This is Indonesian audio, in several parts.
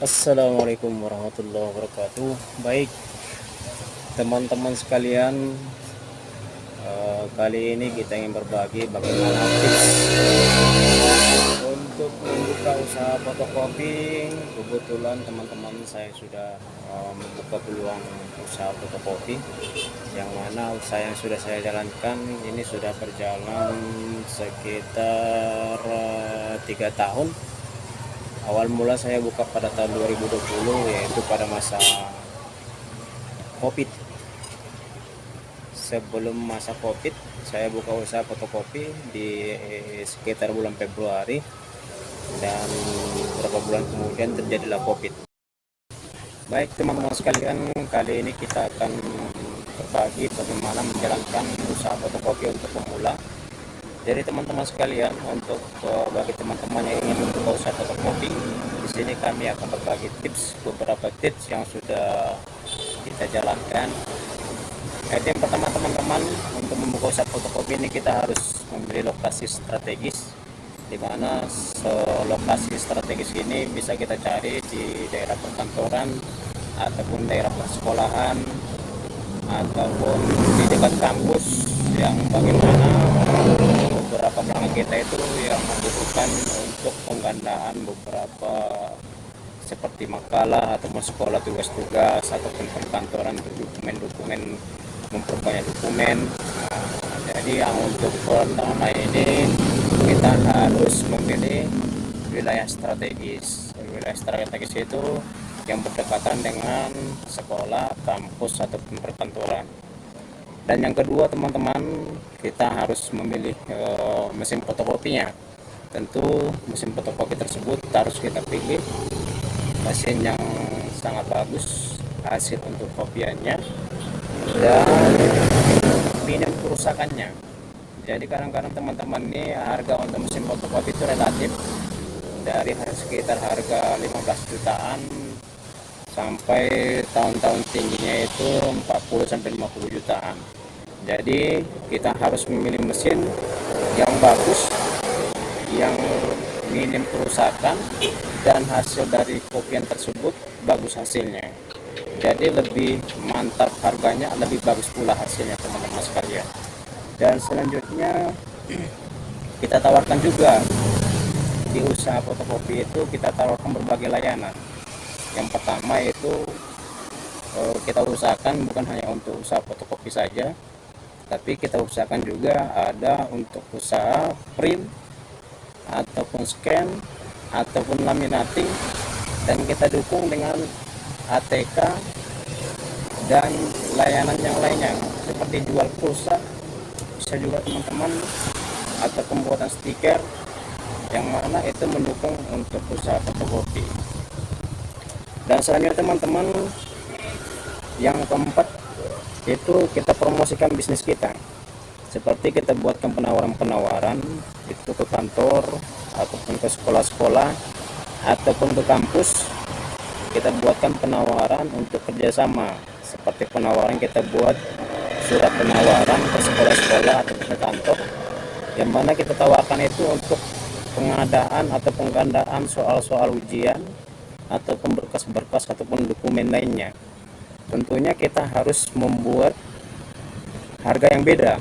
Assalamualaikum warahmatullahi wabarakatuh. Baik, teman-teman sekalian, kali ini kita ingin berbagi bagaimana tips untuk membuka usaha fotokopi. Kebetulan teman-teman saya sudah membuka peluang usaha fotokopi, yang mana usaha yang sudah saya jalankan ini sudah berjalan sekitar 3 tahun. Awal mula saya buka pada tahun 2020, yaitu pada masa COVID. Sebelum masa COVID, saya buka usaha fotokopi di sekitar bulan Februari, dan beberapa bulan kemudian terjadilah COVID. Baik teman-teman sekalian, kali ini kita akan berbagi bagaimana menjalankan usaha fotokopi untuk pemula. Jadi teman-teman sekalian, untuk bagi teman-teman yang ingin membuka usaha fotokopi, di sini kami akan berbagi beberapa tips yang sudah kita jalankan. Jadi yang pertama teman-teman, untuk membuka usaha fotokopi ini kita harus memilih lokasi strategis, di mana lokasi strategis ini bisa kita cari di daerah perkantoran ataupun daerah persekolahan ataupun di dekat kampus, yang bagaimana beberapa pelanggan kita itu yang membutuhkan untuk penggandaan beberapa seperti makalah atau sekolah tugas-tugas ataupun perkantoran untuk dokumen-dokumen, memperbanyak dokumen. Jadi yang untuk pertama ini kita harus memilih wilayah strategis. Wilayah strategis itu yang berdekatan dengan sekolah, kampus ataupun perkantoran. Dan yang kedua teman-teman, kita harus memilih mesin fotokopinya. Tentu mesin fotokopi tersebut harus kita pilih mesin yang sangat bagus hasil untuk kopiannya dan minim kerusakannya. Jadi kadang-kadang teman-teman ini harga untuk mesin fotokopi itu relatif dari sekitar harga 15 jutaan sampai tahun-tahun tingginya itu 40 sampai 50 jutaan. Jadi kita harus memilih mesin yang bagus, yang minim kerusakan, dan hasil dari kopian tersebut bagus hasilnya. Jadi lebih mantap harganya, lebih bagus pula hasilnya teman-teman sekalian. Dan selanjutnya kita tawarkan juga di usaha fotokopi itu, kita tawarkan berbagai layanan. Yang pertama itu kita usahakan bukan hanya untuk usaha fotokopi saja, tapi kita usahakan juga ada untuk usaha print ataupun scan ataupun laminating, dan kita dukung dengan ATK dan layanan yang lainnya seperti jual pulsa bisa juga teman-teman, atau pembuatan stiker, yang mana itu mendukung untuk usaha fotokopi. Dan selanjutnya teman-teman, yang keempat itu kita promosikan bisnis kita, seperti kita buatkan penawaran-penawaran itu ke kantor ataupun ke sekolah-sekolah ataupun ke kampus. Kita buatkan penawaran untuk kerjasama, seperti penawaran kita buat surat penawaran ke sekolah-sekolah atau ke kantor, yang mana kita tawarkan itu untuk pengadaan atau penggandaan soal-soal ujian ataupun berkas-berkas ataupun dokumen lainnya. Tentunya kita harus membuat harga yang beda.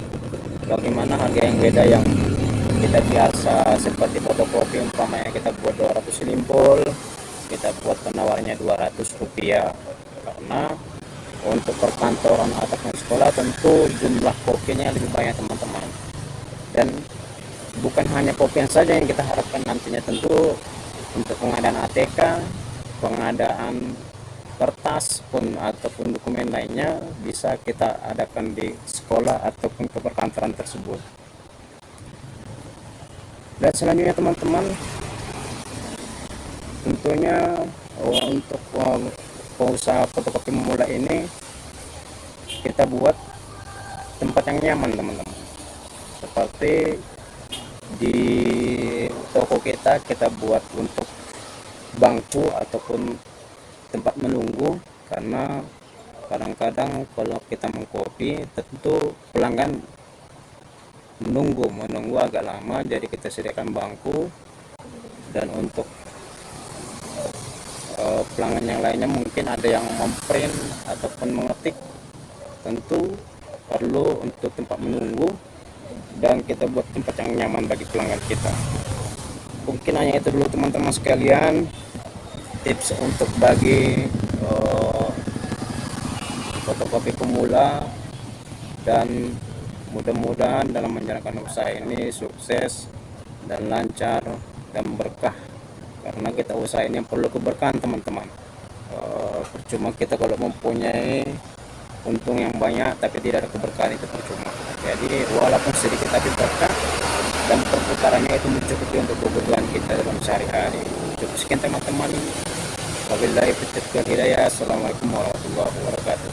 Bagaimana harga yang beda yang kita biasa, seperti fotokopi umpamanya kita buat 200 limpul, kita buat penawarnya 200 rupiah, karena untuk perkantoran ataupun sekolah tentu jumlah kopinya lebih banyak teman-teman. Dan bukan hanya kopian saja yang kita harapkan nantinya, tentu untuk pengadaan ATK, pengadaan kertas pun ataupun dokumen lainnya bisa kita adakan di sekolah ataupun ke perkantoran tersebut. Dan selanjutnya teman-teman, tentunya untuk pengusaha fotokopi memula ini kita buat tempat yang nyaman teman-teman, seperti di toko kita buat untuk bangku ataupun tempat menunggu, karena kadang-kadang kalau kita mengkopi tentu pelanggan menunggu agak lama, jadi kita sediakan bangku. Dan untuk pelanggan yang lainnya mungkin ada yang memprint ataupun mengetik, tentu perlu untuk tempat menunggu dan kita buat tempat yang nyaman bagi pelanggan kita. Mungkin hanya itu dulu teman-teman sekalian, tips untuk bagi fotokopi pemula, dan mudah-mudahan dalam menjalankan usaha ini sukses dan lancar dan berkah, karena kita usaha ini yang perlu keberkahan teman-teman. Percuma kita kalau mempunyai untung yang banyak tapi tidak ada keberkahan, itu percuma. Jadi walaupun sedikit tapi berkah, dan perputarannya itu mencukupi untuk kebutuhan kita dalam sehari-hari. Cukup sekian teman-teman. Wabillahi taufiq wal hidayah. Assalamualaikum warahmatullahi wabarakatuh.